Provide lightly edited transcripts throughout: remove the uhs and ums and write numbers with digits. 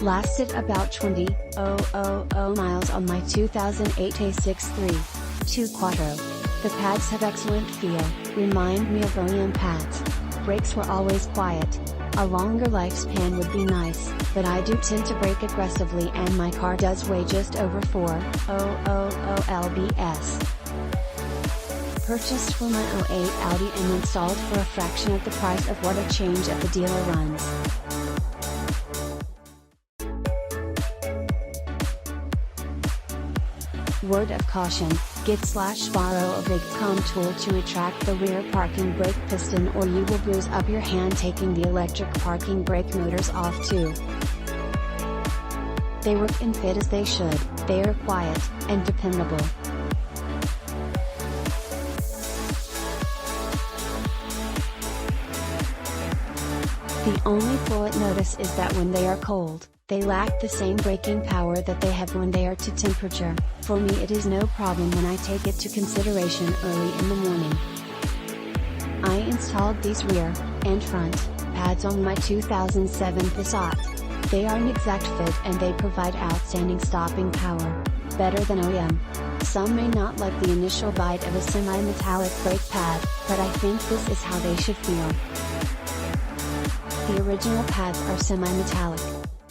Lasted about 20,000 miles on my 2008 A63 2 Quattro. The pads have excellent feel, remind me of OEM pads. Brakes were always quiet. A longer lifespan would be nice, but I do tend to brake aggressively and my car does weigh just over 4,000 lbs. Purchased for my '08 Audi and installed for a fraction of the price of what a change at the dealer runs. Word of caution, get/borrow a big comb tool to retract the rear parking brake piston or you will bruise up your hand taking the electric parking brake motors off too. They work and fit as they should, they are quiet, and dependable. The only bullet notice is that when they are cold, they lack the same braking power that they have when they are to temperature. For me it is no problem when I take it to consideration early in the morning. I installed these rear, and front, pads on my 2007 Passat. They are an exact fit and they provide outstanding stopping power. Better than OEM. Some may not like the initial bite of a semi-metallic brake pad, but I think this is how they should feel. The original pads are semi-metallic.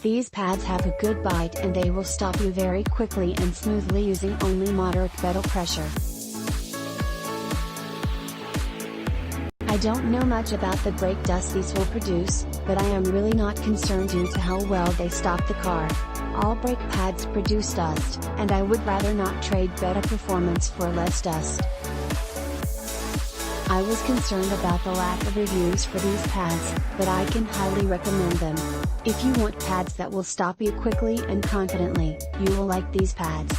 These pads have a good bite and they will stop you very quickly and smoothly using only moderate pedal pressure. I don't know much about the brake dust these will produce, but I am really not concerned due to how well they stop the car. All brake pads produce dust, and I would rather not trade better performance for less dust. I was concerned about the lack of reviews for these pads, but I can highly recommend them. If you want pads that will stop you quickly and confidently, you will like these pads.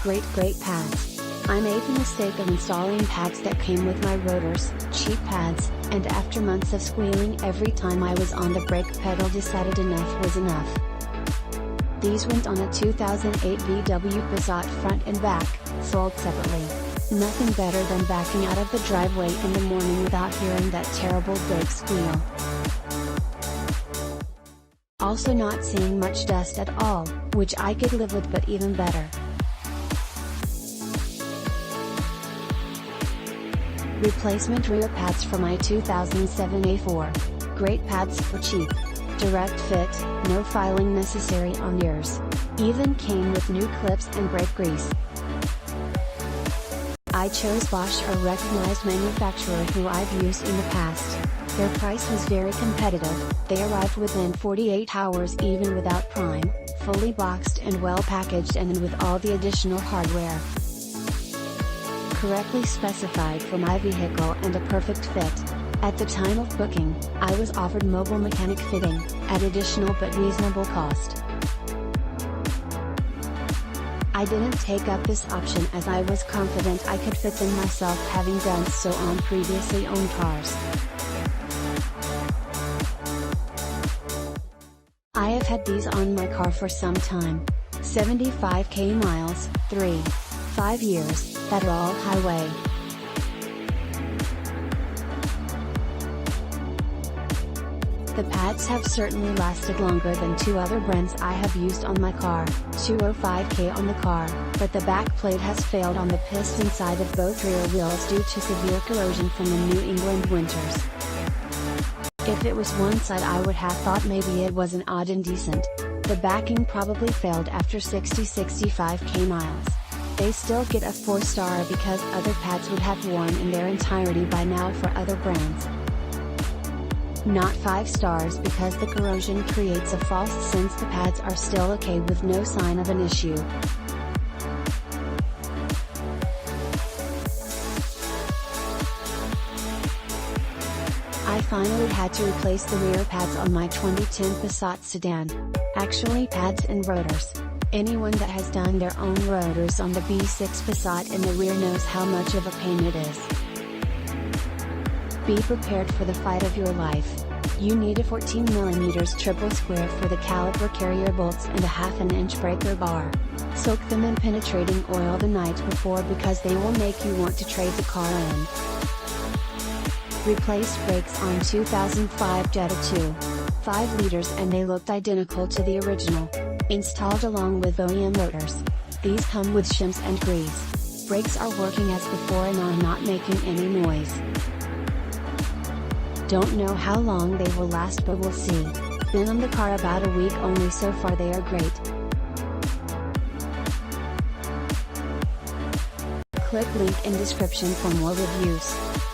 Great pads. I made the mistake of installing pads that came with my rotors, cheap pads, and after months of squealing every time I was on the brake pedal decided enough was enough. These went on a 2008 VW Passat front and back, sold separately. Nothing better than backing out of the driveway in the morning without hearing that terrible brake squeal. Also not seeing much dust at all, which I could live with but even better. Replacement rear pads for my 2007 A4. Great pads for cheap. Direct fit, no filing necessary on yours. Even came with new clips and brake grease. I chose Bosch, a recognized manufacturer who I've used in the past. Their price was very competitive, they arrived within 48 hours even without prime, fully boxed and well packaged and with all the additional hardware. Correctly specified for my vehicle and a perfect fit. At the time of booking, I was offered mobile mechanic fitting, at additional but reasonable cost. I didn't take up this option as I was confident I could fit them myself, having done so on previously owned cars. I have had these on my car for some time. 75k miles, 5 years, that are all highway. The pads have certainly lasted longer than two other brands I have used on my car, 205k on the car, but the back plate has failed on the piston side of both rear wheels due to severe corrosion from the New England winters. If it was one side I would have thought maybe it was an odd and decent. The backing probably failed after 60-65k miles. They still get a 4-star because other pads would have worn in their entirety by now for other brands. Not 5 stars because the corrosion creates a false sense the pads are still okay with no sign of an issue. I finally had to replace the rear pads on my 2010 Passat sedan. Actually pads and rotors. Anyone that has done their own rotors on the B6 Passat in the rear knows how much of a pain it is. Be prepared for the fight of your life. You need a 14mm triple square for the caliper carrier bolts and a 1/2 inch breaker bar. Soak them in penetrating oil the night before because they will make you want to trade the car in. Replace brakes on 2005 Jetta 2. 5 liters and they looked identical to the original. Installed along with OEM motors. These come with shims and grease. Brakes are working as before and are not making any noise. Don't know how long they will last, but we'll see. Been on the car about a week only, so far they are great. Click link in description for more reviews.